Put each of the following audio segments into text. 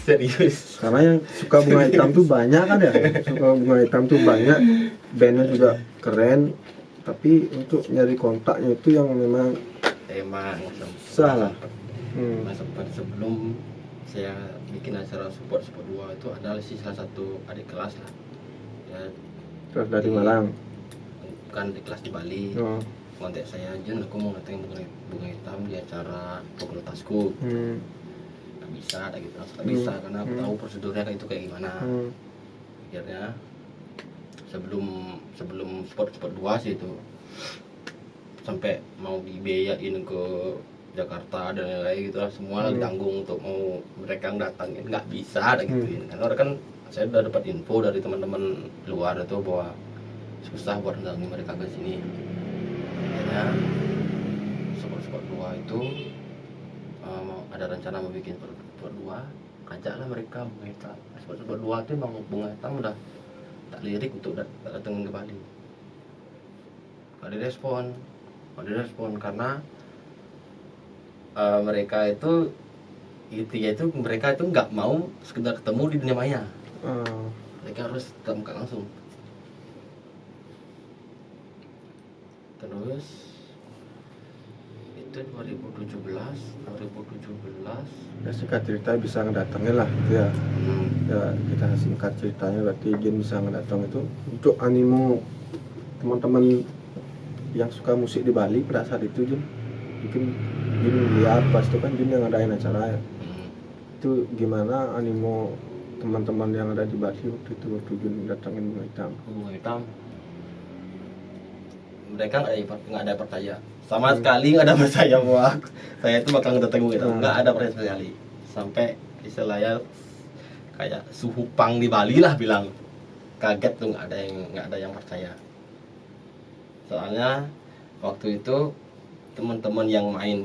Serius. Karena yang suka bunga hitam tuh banyak kan ya, suka bunga hitam tuh banyak, bandnya juga keren, tapi untuk nyari kontaknya itu yang memang susah lah. Sempat sebelum saya bikin acara support 2 itu adalah salah satu adik kelas lah ya, Terus dari Malang. bukan di kelas di Bali. Kontak saya, Jun, aku mau datengin bunga hitam di acara fakultasku. Nggak bisa, ada gitu, langsung nggak bisa karena aku tahu prosedurnya kayak itu kayak gimana. Akhirnya sebelum sport 2 sih itu sampai mau dibiayain ke Jakarta dan lain-lain gitu lah, semua ditanggung untuk mau mereka datangin, nggak bisa ada gituin. Karena kan saya udah dapat info dari teman-teman luar itu bahwa susah buat datangin mereka ke sini. Akhirnya sport 2 itu mau ada rencana mau bikin sport 2, ajaklah mereka bunga hitam. Sport 2 itu emang bunga hitam udah tak lirik untuk datengin ke Bali. Gak direspon karena mereka itu intinya itu mereka itu nggak mau sekedar ketemu di dunia maya. Mereka harus ketemu langsung. Terus itu 2017 Ya singkat cerita bisa ngedatengin lah gitu ya. Ya kita singkat ceritanya berarti Jin bisa ngedateng itu untuk animo teman-teman yang suka musik di Bali pada saat itu. Jin mungkin Jin lihat pas itu kan Jin yang ngadain acara ya. Itu gimana animo teman-teman yang ada di Bali waktu itu waktu Jin datengin bunga hitam? Mereka nggak ada percaya sama sekali, nggak ada percaya bahwa saya itu bakal ngedatengin gitu. Nggak ada percaya sekali, sampai istilahnya kayak suhu pang di Bali lah bilang, kaget tuh, nggak ada yang percaya. Soalnya waktu itu teman-teman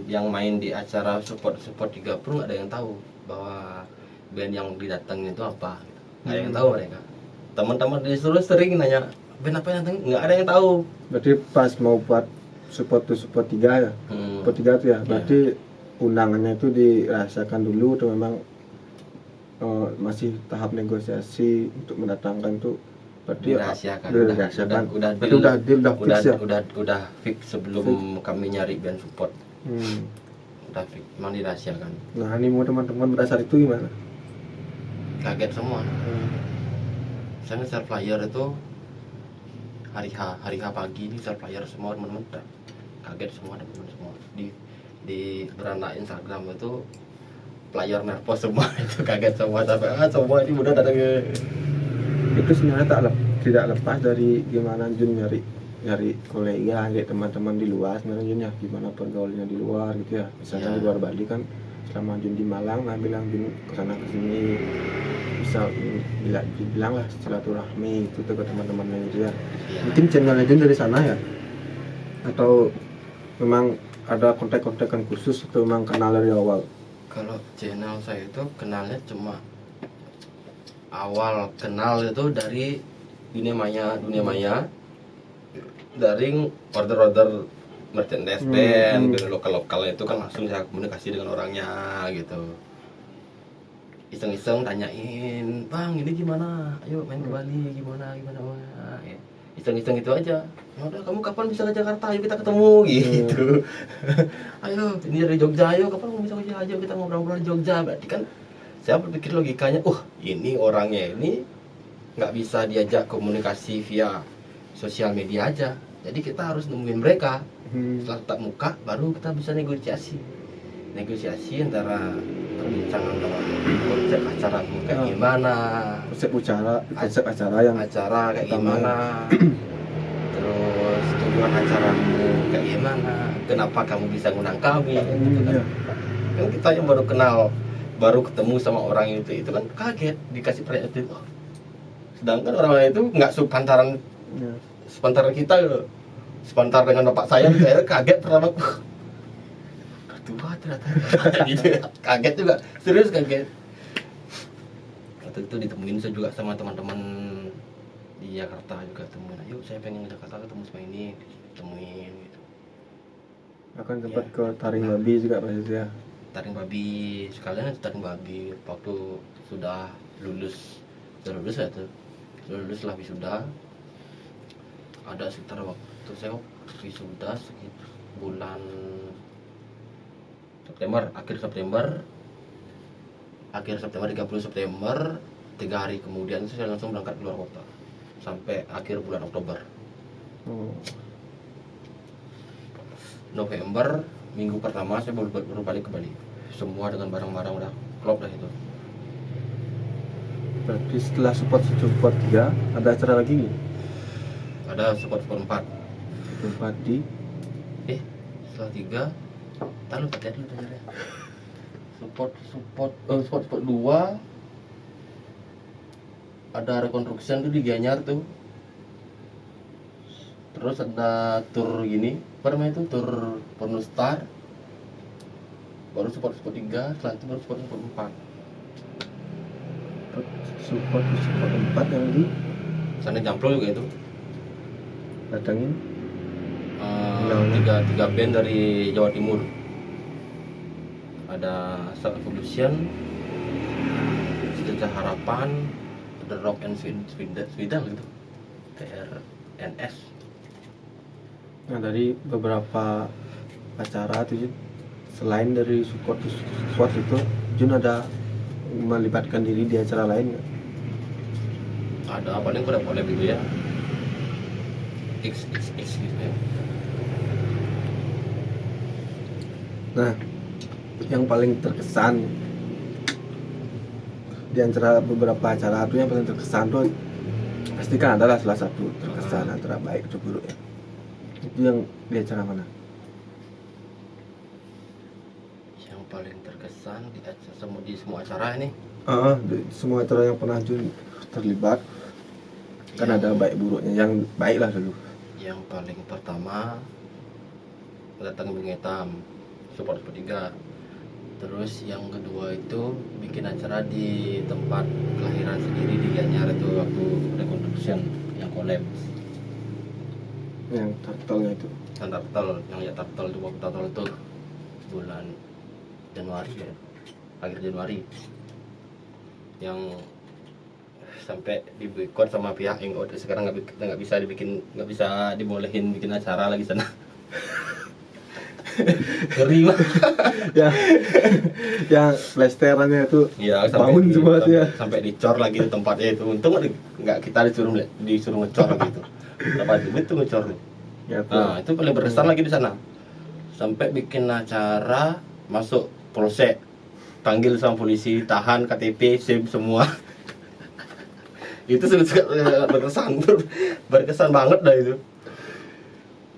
yang main di acara support 3 pun nggak ada yang tahu bahwa band yang didatengin itu apa, nggak ada yang tahu mereka. Teman-teman disuruh sering nanya band apa yang datang, nggak ada yang tahu. Berarti pas mau buat support 3 ya, support 3 tuh ya, berarti undangannya itu dirahasiakan dulu atau memang masih tahap negosiasi untuk mendatangkan tuh? Berarti dirahasiakan. Udah fix sebelum kami nyari band support. Udah fix, emang dirahasiakan. Nah, animo teman-teman pada saat itu gimana? Kaget semua. Saya nge-share flyer itu hari H pagi, ini share flyer semua teman-teman, kaget semua teman-teman semua di beranda Instagram itu flyer merpos semua itu kaget semua sampai semua ini udah datang. Itu sebenarnya tidak lepas dari gimana Jun nyari kolega, nyari teman-teman di luar sebenarnya Jun ya, gimana pergaulannya di luar gitu ya. Misalnya di luar Bali kan selama Jun di Malang, nah bilang Jun kesana kesini bisa bilang lah silaturahmi itu ke teman-temannya gitu ya. Mungkin channelnya Jun dari sana ya, atau memang ada kontak-kontakan khusus atau memang kenal dari awal? Kalau channel saya itu kenalnya cuma awal kenal itu dari dunia maya dari order merchandise band lokal itu kan langsung saya komunikasi dengan orangnya gitu, iseng-iseng tanyain, bang ini gimana, ayo main ke Bali gimana ya. Iseng-iseng itu aja, udah kamu kapan bisa ke Jakarta, ayo kita ketemu gitu. Ayo ini dari Jogja, ayo kapan kamu bisa ke Jogja, ayo kita ngobrol-ngobrol di Jogja. Berarti kan saya berpikir logikanya, ini orangnya ini nggak bisa diajak komunikasi via sosial media aja, jadi kita harus nemuin mereka. Setelah tatap muka baru kita bisa negosiasi antara perbincangan antara konsep acara kayak gimana, konsep acara yang kayak gimana, terus tujuan acaramu kayak gimana, kenapa kamu bisa ngundang kami gitu kan. Kan kita yang baru kenal, baru ketemu sama orang itu kan kaget dikasih pertanyaan itu. Sedangkan orang lain itu nggak sepantaran kita gitu. sebentar dengan bapak saya kaget pertama. Tua ternyata gitu ya. Kaget juga, serius kaget. Waktu itu ditemuin saya juga sama teman-teman di Jakarta juga, temuin, ayo saya pengen ke Jakarta ketemu sama ini, temuin gitu. Akan sempat Ya. ke Taring Babi juga pasti ya. Taring Babi, sekalian Taring Babi waktu sudah lulus ya tuh, sudah lulus lah wisuda. Ada sekitar waktu saya wisuda sekitar bulan September, akhir September 30 September, 3 hari kemudian saya langsung berangkat keluar kota sampai akhir bulan Oktober. Oh. November minggu pertama saya baru balik ke Bali, semua dengan barang-barang udah klop dah itu. Berarti setelah support 3 ada acara lagi nih? Ada support 4 Tempat di setelah 3 tahu tadi lu tanya support 2 ada reconstruction tuh di Gianyar tuh. Terus ada tour gini, apa namanya itu, tour Pornostar. Baru support 3, setelah itu baru support 4. Support 4 yang di Sana Jamplo juga itu. datangin Tiga band dari Jawa Timur. Ada Self Evolution, Sejajar Harapan, The Rock and Sweden gitu, TRNS. Nah, dari beberapa acara tuh Jun, selain dari support itu, Jun ada melibatkan diri di acara lain nggak? Ada paling boleh gitu ya, XXX gitu ya. Nah, yang paling terkesan di antara beberapa acara itu, yang paling terkesan tuh pasti kan adalah salah satu terkesan antara baik atau buruk ya. Itu yang di acara mana? Yang paling terkesan di semua acara ini, Di semua acara yang pernah Jun terlibat kan Yang- ada baik buruknya. Yang baik lah dulu. yang paling pertama datang Bung Etam, support 3. Terus yang kedua itu bikin acara di tempat kelahiran sendiri di Gianyar itu waktu reconstruction yang collab. Yang turtle itu. Yang turtle, yang ya turtle itu waktu turtle itu bulan Januari ya, akhir Januari, yang sampai di boykot sama pihak Ingot. Sekarang nggak bisa dibolehin bikin acara lagi sana. Ngeri banget. Ya, yang plesterannya itu Ya, bangun semua tuh ya. sampai dicor lagi di tempatnya itu. Untung nggak kita disuruh ngecor gitu. Tempat itu ngecor nih. Ya, tuh. Nah, itu paling berkesan lagi di sana. Sampai bikin acara masuk polsek, panggil sama polisi, tahan KTP, SIM semua. Itu sangat berkesan banget dah itu.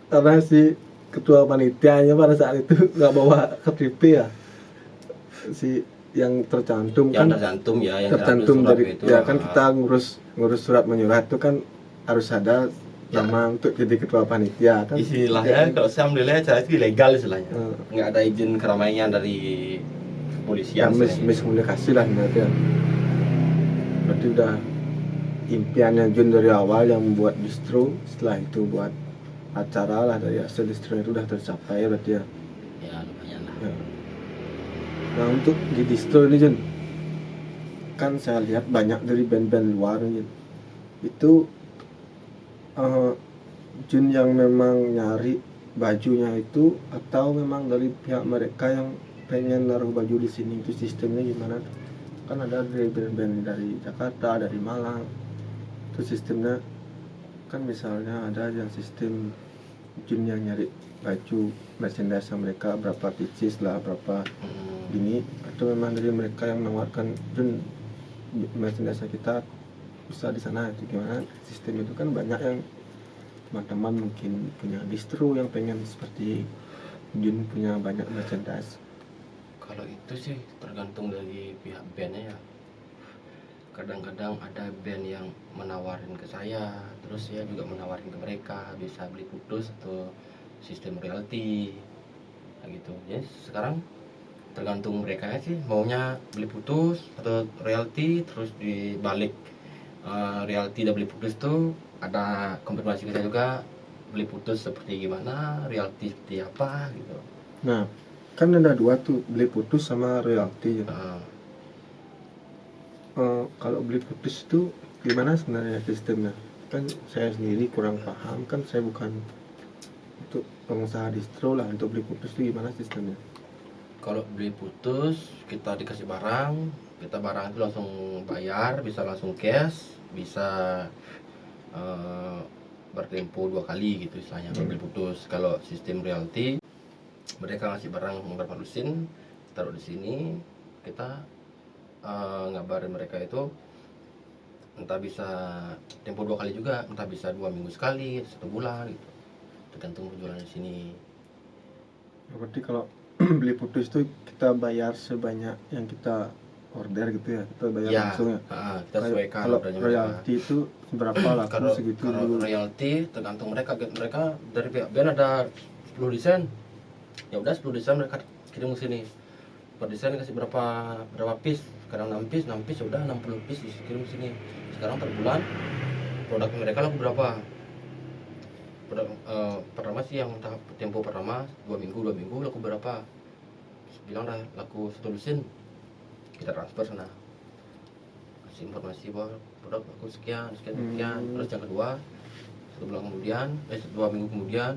Karena si ketua panitianya pada saat itu nggak bawa KTP ya, si yang tercantum Yang kan tercantum ya, yang tercantum diambil surat dari itu, ya kan kita ngurus surat menyurat itu kan harus ada Ya. nama untuk jadi ketua panitia kan. istilahnya kalau saya alhamdulillah acara itu ilegal istilahnya. Hmm. Nggak ada izin keramaian dari Ya, kepolisian. istilahnya. miskomunikasi lah berarti ya. Berarti udah impiannya Jun dari awal yang membuat distro, setelah itu buat acara lah, dari hasil distro itu udah tercapai berarti ya. Ya lumayan lah. Ya. Nah, untuk di distro ini Jun, kan saya lihat banyak dari band-band luar Jun. Itu Jun yang memang nyari bajunya itu, atau memang dari pihak mereka yang pengen naruh baju di sini, itu sistemnya gimana? Kan ada dari band-band dari Jakarta, dari Malang, itu sistemnya kan, misalnya ada yang sistem Jun yang nyari baju merchandise mereka berapa pieces lah, berapa gini, atau memang dari mereka yang menawarkan Jun merchandise kita bisa di sana, itu gimana sistem itu? Kan banyak yang teman-teman mungkin punya distro yang pengen seperti Jun punya banyak merchandise. Kalau itu sih tergantung dari pihak bandnya ya. kadang-kadang ada band yang menawarin ke saya, terus saya juga menawarin ke mereka bisa beli putus atau sistem royalti kayak gitu. Jadi sekarang tergantung mereka sih maunya beli putus atau royalti. Terus di balik royalti dan beli putus tuh ada konfirmasi kita juga, beli putus seperti gimana, royalti seperti apa gitu. Nah, kan ada dua tuh, beli putus sama royalti. Kalau beli putus itu gimana sebenarnya sistemnya? Kan saya sendiri kurang paham, kan saya bukan untuk pengusaha distro lah. Untuk beli putus itu gimana sistemnya? Kalau beli putus kita dikasih barang, kita barang itu langsung bayar, bisa langsung cash, bisa bertempo 2 kali gitu istilahnya kalau beli putus. Kalau sistem royalti mereka ngasih barang beberapa lusin, taruh di sini, kita ngabarin mereka itu entah bisa tempo 2 kali juga, entah bisa 2 minggu sekali, 1 bulan gitu, tergantung penjualan di sini. Berarti kalau beli putus itu kita bayar sebanyak yang kita order gitu ya, kita bayar Ya, langsung ya. kita sesuaikan Kalau ordernya royalti itu berapa lah? kalau Segitu kalau dulu. royalti tergantung mereka dari pihak band ada 10 desain, ya udah 10 desain mereka kirim ke sini, per desain kasih berapa piece, kadang 6 piece ya udah 60 piece dikirim ke sini. Sekarang per bulan produk mereka laku berapa, pertama sih yang tahap tempo pertama 2 minggu laku berapa, bilang dah laku 1 lusin, kita transfer sana, kasih informasi bahwa produk laku sekian. Terus yang kedua 2 minggu kemudian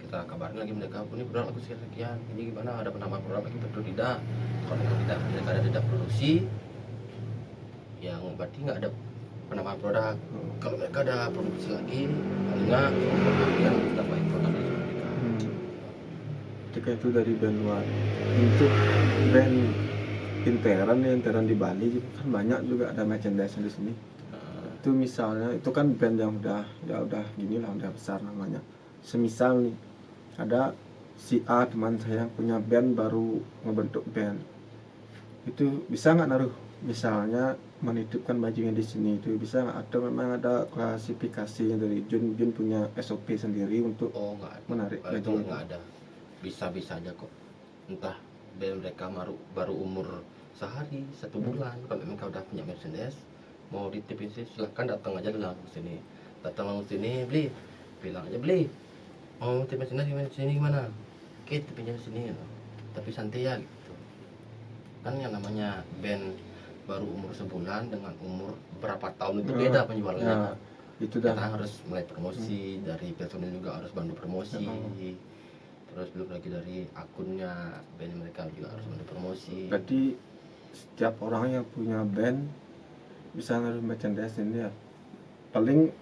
kita kabarin lagi mereka, ini produk laku sekian, ini gimana, ada penambahan produk lagi betul tidak. Kalau mereka tidak produksi, yang berarti nggak ada penambahan produk. Kalau mereka ada produksi lagi, paling nggak kita tambahin produk dari mereka. Ketika itu dari band luar. Untuk band interan di Bali gitu, kan banyak juga ada merchandise di sini. Itu misalnya itu kan band yang udah gini lah, udah besar namanya. Semisal nih ada si A teman saya yang punya band, baru ngebentuk band, itu bisa nggak naruh misalnya menitipkan bajunya di sini, itu bisa nggak? Atau memang ada klasifikasinya dari Jun punya SOP sendiri untuk nggak ada. menarik Itu baju? nggak ada, bisa aja kok. Entah band mereka baru umur sehari 1 bulan, kalau mereka udah punya merchandise mau ditipin sih silahkan datang aja dulu ke sini, beli, bilang aja beli, mau tip merchandise sini gimana, oke tipinnya di sini, tapi santai ya gitu. Kan yang namanya band baru umur sebulan dengan umur berapa tahun itu beda penjualannya. Ya, itu dah. Kita harus mulai promosi, dari personil juga harus bantu promosi, terus belum lagi dari akunnya band mereka juga harus bantu promosi. Berarti setiap orang yang punya band bisa naruh merchandise ini ya, paling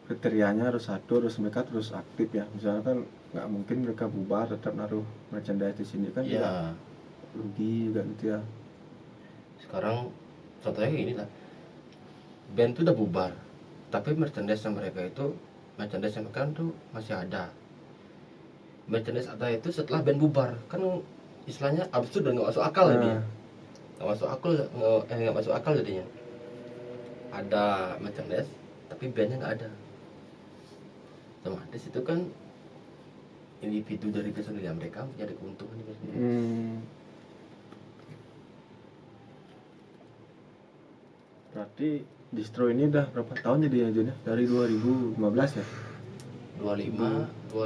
kriterianya harus satu, terus mereka terus aktif ya. Misalnya kan nggak mungkin mereka bubar tetap naruh merchandise di sini kan, Iya. Rugi juga gitu ya. Sekarang contohnya kayak gini lah, band itu udah bubar, tapi merchandise mereka tuh masih ada. Merchandise ada itu setelah band bubar, kan istilahnya absurd dan nggak masuk akal jadinya. Nggak masuk akal jadinya. Ada merchandise tapi bandnya nggak ada. Otomatis itu kan individu dari personil mereka punya keuntungan di merchandise. Berarti distro ini udah berapa tahun jadinya Jun ya? Dari 2015 ya? 25, 12,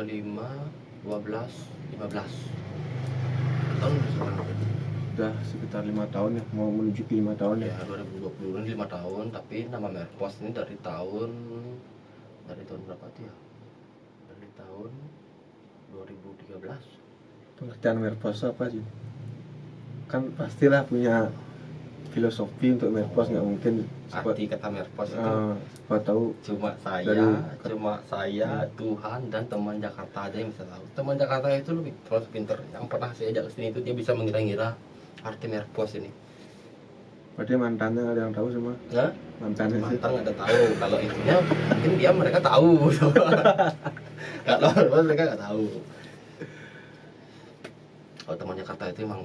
15 tahun sekarang. Udah sekitar 5 tahun ya, mau menuju ke 5 tahun ya. Ya 2020 ini 5 tahun, tapi nama Merpos ini dari tahun berapa tuh ya? Dari tahun 2013. Pengertian Merpos apa sih? Kan pastilah punya filosofi untuk Merpos, nggak mungkin Arti kata Merpos itu siapa tahu cuma saya, Tuhan dan teman Jakarta aja yang bisa tahu. Teman Jakarta itu lebih terus pinter. Yang pernah saya ajak ke sini itu dia bisa mengira-ngira arti Merpos ini. Berarti mantannya ada yang tahu semua? Nah, Mantannya sih. mantan ada tahu. Kalau intinya mungkin mereka tahu. Kalau Merpos mereka nggak tahu. Kalau teman Jakarta itu emang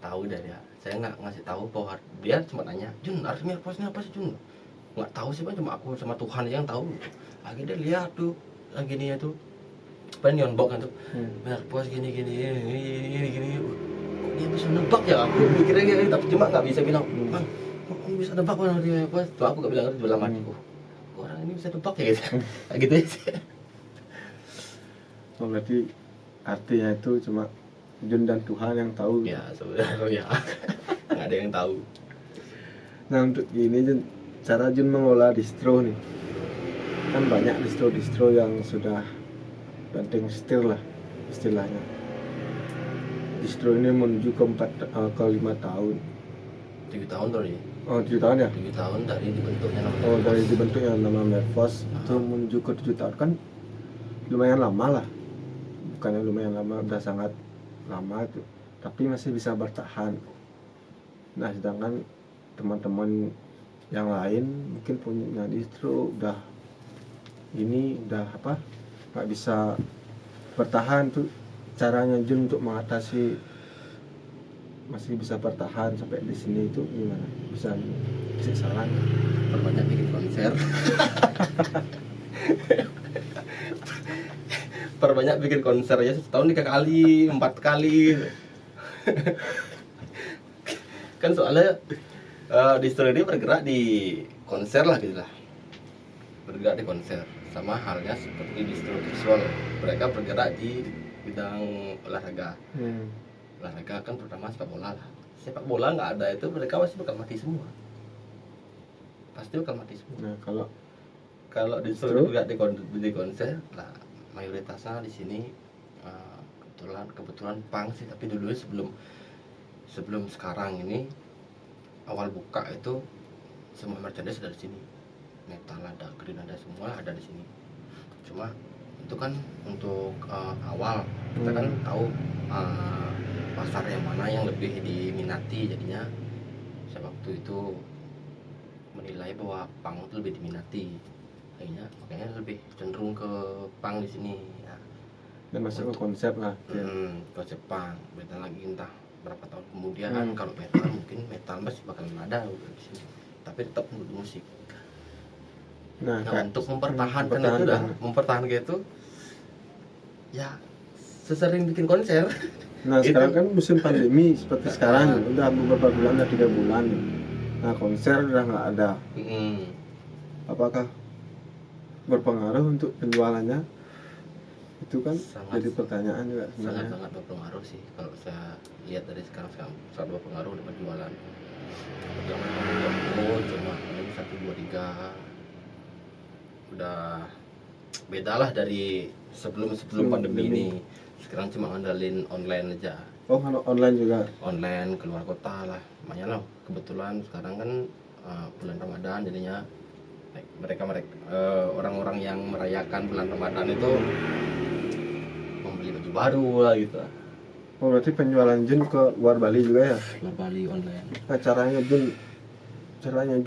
tahu dari dia. Saya nggak ngasih tahu bahwa dia cuma nanya, Jun arti Mirposnya apa sih Jun? Nggak tahu sih Pak, cuma aku sama Tuhan yang tahu. Akhirnya dia lihat tuh yang gini ya tuh, neon box kan tuh, Mirpos gini gini. Kok dia bisa nebak ya? Aku mikirnya gitu, tapi cuma nggak bisa bilang, Bang, kok ini bisa nebak orang dia Mirpos? Tuh aku nggak bilang itu dalam hati. Orang ini bisa nebak ya gitu, kayak gitu ya. Oh, berarti artinya itu cuma Jun dan Tuhan yang tahu. Ya sebenarnya nggak ada yang tahu. Nah, untuk ini Jun, cara Jun mengolah distro nih, kan banyak distro yang sudah banting setir lah istilahnya. Distro ini menuju ke 5 tahun. 7 tahun tuh ya. Oh, 7 tahun ya? 7 tahun dari dibentuknya namanya. Oh, dari dibentuknya nama Mirpos itu menuju ke 7 tahun kan lumayan lama lah. Bukannya lumayan lama, udah sangat lama itu, tapi masih bisa bertahan. Nah, sedangkan teman-teman yang lain mungkin punya distro udah nggak bisa bertahan tuh. Caranya Jun untuk mengatasi masih bisa bertahan sampai di sini itu gimana? Bisa saran? Perbanyak bikin konser. Perbanyak bikin konser ya, setahun 3 kali, 4 kali. Kan soalnya distro ini bergerak di konser lah gitu lah. Bergerak di konser. Sama halnya seperti distro visual. Mereka bergerak di bidang olahraga. Olahraga kan terutama sepak bola lah. Sepak bola nggak ada itu mereka pasti bakal mati semua. Pasti bakal mati semua. Nah, kalau distro bergerak di konser lah, mayoritasnya di sini kebetulan punk sih, tapi dulu sebelum sekarang ini awal buka itu semua merchandise ada di sini. Metal ada, green ada, semua ada di sini. Cuma itu kan untuk awal kita kan tahu pasar yang mana yang lebih diminati, jadinya saya waktu itu menilai bahwa punk itu lebih diminati, makanya lebih cenderung ke punk di sini ya. Dan masuk ke konsep lah. Konsep punk. Beda lagi entah berapa tahun kemudian kalau metal mungkin metal masih bakalan ada di sini, tapi tetap untuk musik. Nah untuk mempertahankan itu ya sesering bikin konser. Nah sekarang kan musim pandemi seperti sekarang udah beberapa bulan, udah 3 bulan nih. Nah konser udah nggak ada. Apakah berpengaruh untuk penjualannya? Itu kan jadi pertanyaan juga sebenarnya. Sangat berpengaruh sih kalau saya lihat dari sekarang sangat berpengaruh dengan penjualan. Zaman cuma paling 1, 2, 3 udah beda lah dari sebelum pandemi ini. Sekarang cuma ngandalin online aja. Oh, kalau online juga? Online keluar kota lah, makanya lah kebetulan sekarang kan bulan Ramadan, jadinya mereka orang-orang yang merayakan bulan Ramadan itu membeli baju baru lah gitu. Oh, berarti penjualan Jun ke luar Bali juga ya? Luar Bali online. Nah, caranya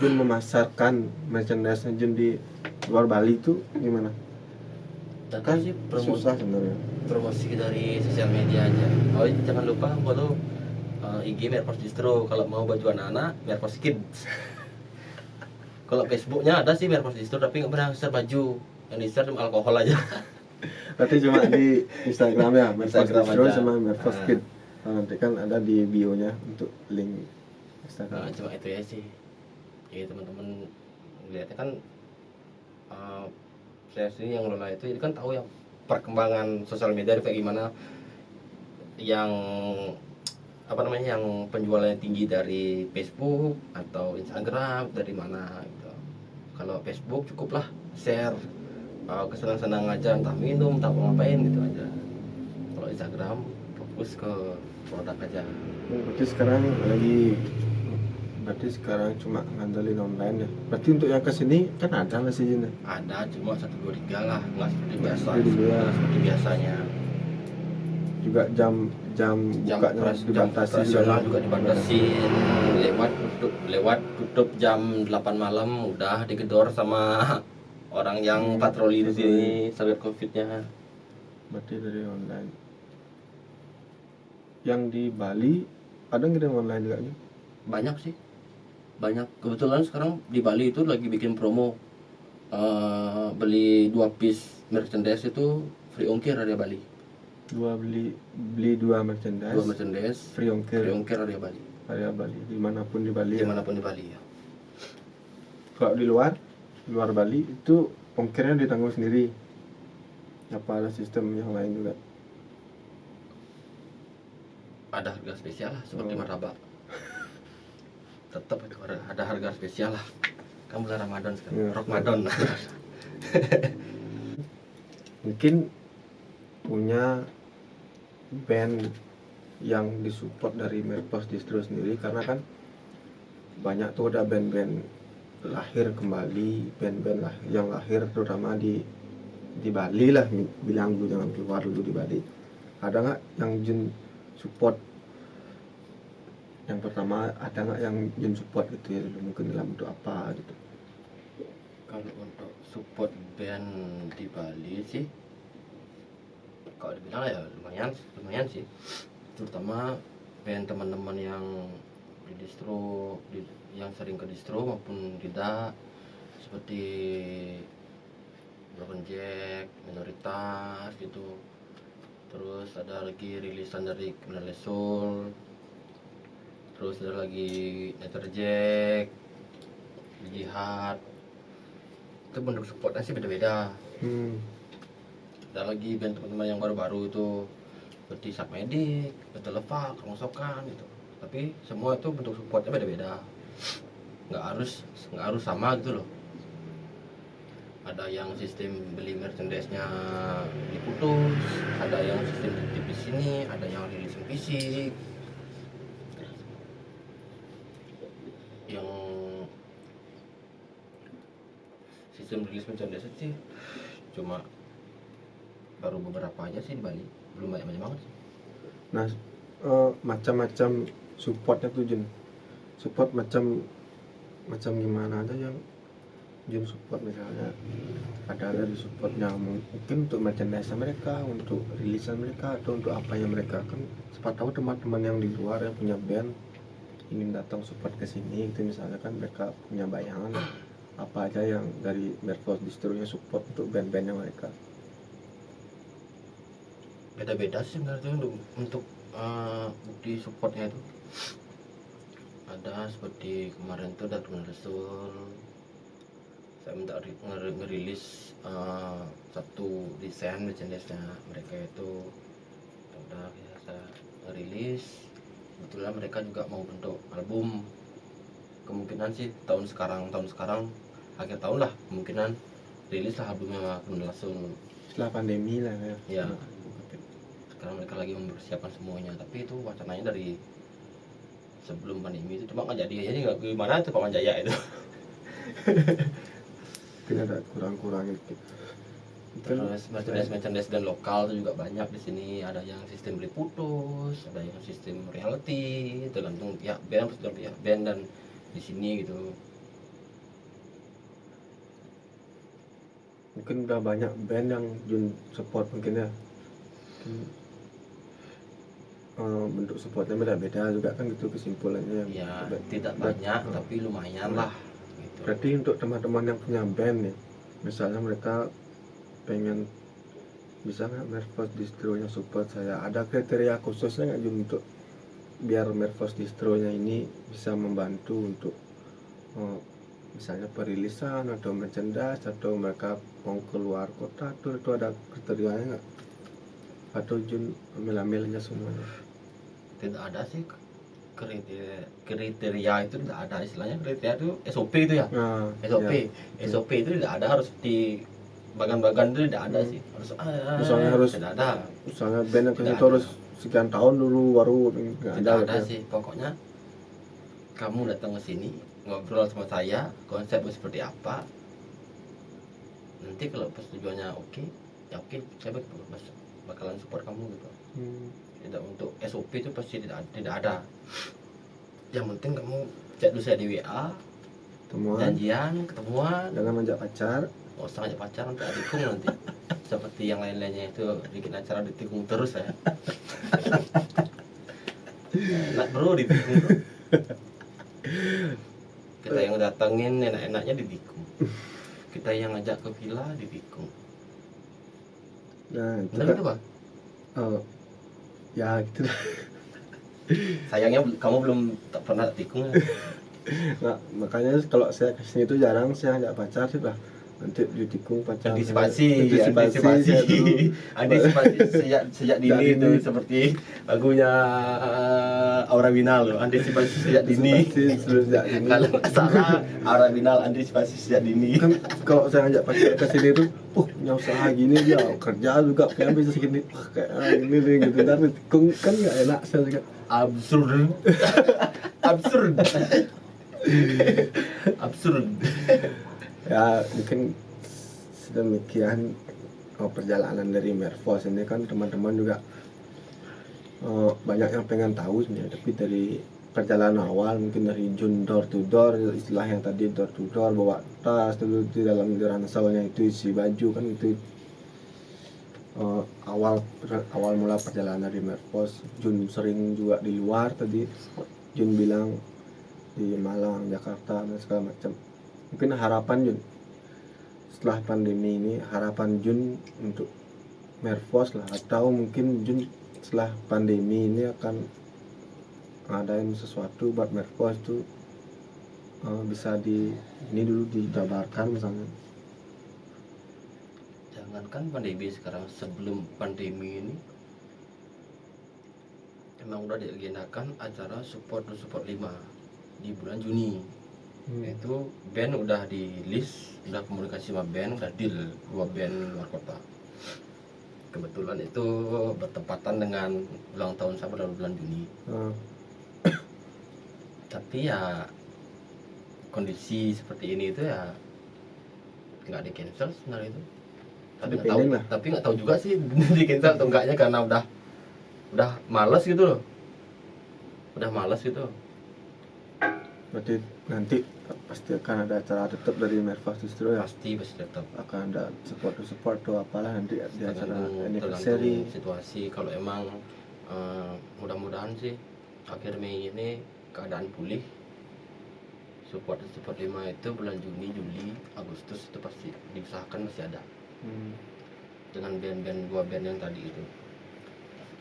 Jun memasarkan merchandise Jun di luar Bali itu gimana? Kan sih susah sebenarnya. Promosi dari sosial media aja. Oh, jangan lupa follow IG Mirpos Distro. Kalau mau baju anak-anak Mirpos Kids. Kalau Facebooknya ada sih Mirpos Distro, tapi nggak pernah share baju. Yang di share cuma alkohol aja. Berarti cuma di Instagram ya, Mirpos Distro sama Mirpos Kids. Nah, nanti kan ada di bio-nya untuk link Instagram. Cuma itu ya sih. Jadi teman-teman lihatnya kan saya sendiri yang ngelola itu, jadi kan tahu yang perkembangan sosial media kayak gimana, yang yang penjualannya tinggi dari Facebook atau Instagram dari mana gitu. Kalau Facebook cukuplah share kesenang-senang aja, entah minum, entah ngapain gitu aja. Kalau Instagram fokus ke produk aja. Berarti sekarang cuma ngandelin online ya. Berarti untuk yang kesini kan ada nggak sih Jun? Ada, cuma 1, 2, 3 lah, nggak seperti biasa. Seperti biasanya. Juga jam bukanya dibatasi juga dibatasi. Lewat tutup jam 8 malam udah digedor sama orang yang patroli di sini saat Covid-nya. Berarti dari online. Yang di Bali Ada ngirim online juga nih? Banyak sih, banyak. Kebetulan sekarang di Bali itu lagi bikin promo. Beli 2 piece merchandise itu free ongkir area Bali. Beli dua merchandise, 2 merchandise free ongkir area Bali. area Bali, dimanapun di Bali ya. Dimanapun di Bali ya. Kalau di luar Bali itu ongkirnya ditanggung sendiri. Apa ada sistem yang lain juga? Ada harga spesial lah seperti Oh. martabak. Tetap itu ada harga spesial lah. Kan bulan Ramadan sekarang. Iya. Ramadan. Mungkin punya band yang disupport dari Merpos Distro sendiri, karena kan banyak tuh ada band-band lahir kembali, band-band yang lahir terutama di Bali lah, bilang dulu jangan keluar dulu di Bali. Ada nggak yang Jun support? Yang pertama, ada nggak yang Jun support gitu ya dulu, mungkin dalam bentuk apa gitu? Kalau untuk support band di Bali sih, kalau dibilang ya lumayan sih. Terutama band teman-teman yang di distro, yang sering ke distro maupun tidak, seperti Broken Jack, Minoritas gitu. Terus ada lagi rilisan dari Criminal Soul. Terus ada lagi Nether Jack, Jihad. Itu bentuk supportnya sih beda-beda. Ada lagi band teman-teman yang baru-baru itu seperti Submedic, Battle Levak, Rongsokan gitu. Tapi semua itu bentuk supportnya beda-beda. Nggak harus sama gitu loh. Ada yang sistem beli merchandise-nya diputus, ada yang sistem titip di sini, ada yang rilisin fisik. Yang sistem rilis merchandise sih cuma baru beberapa aja sih di Bali, belum banyak banget sih. Nah, macam-macam supportnya tuh Jun. Support macam gimana aja yang Jun support, misalnya ada dari support yang mungkin untuk merchandise mereka, untuk rilisan mereka, atau untuk apa yang mereka kan. Siapa tahu teman-teman yang di luar yang punya band ingin datang support ke sini gitu, misalnya kan mereka punya bayangan apa aja yang dari Merpos Distro-nya support untuk band-bandnya mereka. Beda-beda sih sebenarnya untuk bukti supportnya itu. Ada seperti kemarin tuh ada Criminal Soul, saya minta ngerilis satu desain merchandise-nya mereka itu. Udah saya rilis. Kebetulan mereka juga mau bentuk album. Kemungkinan sih tahun sekarang akhir tahun lah kemungkinan rilis lah albumnya Criminal Soul. Setelah pandemi lah ya. Ya. Sekarang mereka lagi mempersiapkan semuanya, tapi itu wacananya dari sebelum pandemi itu, cuma nggak jadi aja. Nggak gimana tuh Paman Jaya itu. Tidak ada kurang-kurang gitu. Terus merchandise dan lokal itu juga banyak di sini. Ada yang sistem beli putus, ada yang sistem reality, tergantung pihak band dan di sini gitu. Mungkin udah banyak band yang Jun support mungkin ya. Bentuk supportnya beda-beda juga kan gitu kesimpulannya. Ya tidak banyak tapi lumayan lah gitu. Berarti untuk teman-teman yang punya band nih, misalnya mereka pengen, bisa nggak Merpos Distro-nya support saya, ada kriteria khususnya nggak Jun untuk biar Merpos Distro-nya ini bisa membantu untuk misalnya perilisan atau merchandise, atau mereka mau keluar kota tuh, itu ada kriterianya nggak? Atau Jun ambil aja semuanya? Tidak ada sih kriteria itu, tidak ada. Istilahnya kriteria itu SOP itu ya. SOP itu tidak ada, harus di bagan-bagan itu tidak ada sih. Harus tidak ada. Misalnya band yang itu harus sekian tahun dulu baru tidak ada sih. Pokoknya kamu datang ke sini ngobrol sama saya, konsepnya seperti apa, nanti kalau persetujuannya oke, ya oke, saya bakalan support kamu gitu. Tidak, untuk SOP itu pasti tidak ada. Yang penting kamu chat dulu saya di WA, janjian ketemuan, jangan ngajak pacar. Nggak usah ngajak pacar, nanti adikung nanti seperti yang lain-lainnya itu bikin acara ditikung terus saya. Enak bro ditikung bro. Kita yang datengin enak-enaknya ditikung. Kita yang ngajak ke villa ditikung. Nah itu Benar kan gitu Bang? ya gitu. Sayangnya kamu belum tak pernah tikung ya? Nah, makanya kalau saya kesini itu jarang saya ngajak pacar sih lah, nanti ditikung pacar. Antisipasi saya dulu. antisipasi sejak dini itu seperti lagunya Aura Binal loh, antisipasi sejak dini. Sejak dini. Kalau nggak salah Aura Binal antisipasi sejak dini. Kan kalau saya ngajak pacar ke sini tuh, punya usaha gini dia kerja juga kayak bisa segini, kayak gini deh gitu. Ntar ditikung kan nggak enak saya juga. Absurd. Absurd. Absurd. Ya mungkin sedemikian perjalanan dari Mervos ini kan teman-teman juga banyak yang pengen tahu sebenarnya, tapi dari perjalanan awal mungkin dari Jun door to door, istilahnya tadi door to door, bawa tas dulu di dalam ranselnya itu isi baju kan, itu awal mula perjalanan dari Mervos. Jun sering juga di luar tadi, Jun bilang di Malang, Jakarta dan segala macam. Mungkin harapan Jun setelah pandemi ini, harapan Jun untuk Mervos lah, atau mungkin Jun setelah pandemi ini akan ngadain sesuatu buat Mervos itu, bisa ini dulu dijabarkan misalnya. Jangankan pandemi sekarang, sebelum pandemi ini emang udah diagendakan acara support 5 di bulan Juni. Itu band udah di list, udah komunikasi sama band, udah deal 2 band luar kota. Kebetulan itu bertepatan dengan ulang tahun saya pada bulan Juni. Tapi ya kondisi seperti ini itu ya nggak di cancel sebenarnya itu. Tapi nggak tahu juga sih di cancel atau enggaknya, karena udah malas gitu loh. Udah malas gitu. Berarti nanti pasti akan ada acara tetap dari Mervos justru ya? Pasti tetap akan ada support atau apalah nanti di acara tergantung anniversary. situasi. Kalau emang mudah-mudahan sih akhir Mei ini keadaan pulih, support 5 itu bulan Juni, Juli, Agustus itu pasti diusahakan masih ada. Dengan band-band 2 band yang tadi itu,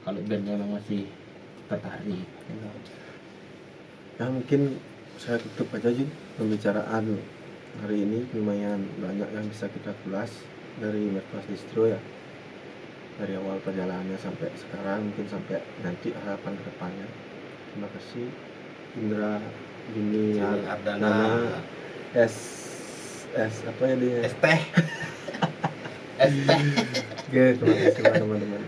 kalau bandnya memang masih tertarik. Ya mungkin saya tutup aja Jin pembicaraan hari ini. Lumayan banyak yang bisa kita kulas dari Mervos Distro ya, dari awal perjalanannya sampai sekarang, mungkin sampai nanti harapan kedepannya. Terima kasih Indra, Juni, Ardana, apa ya dia? Es teh. Oke, terima kasih teman-teman.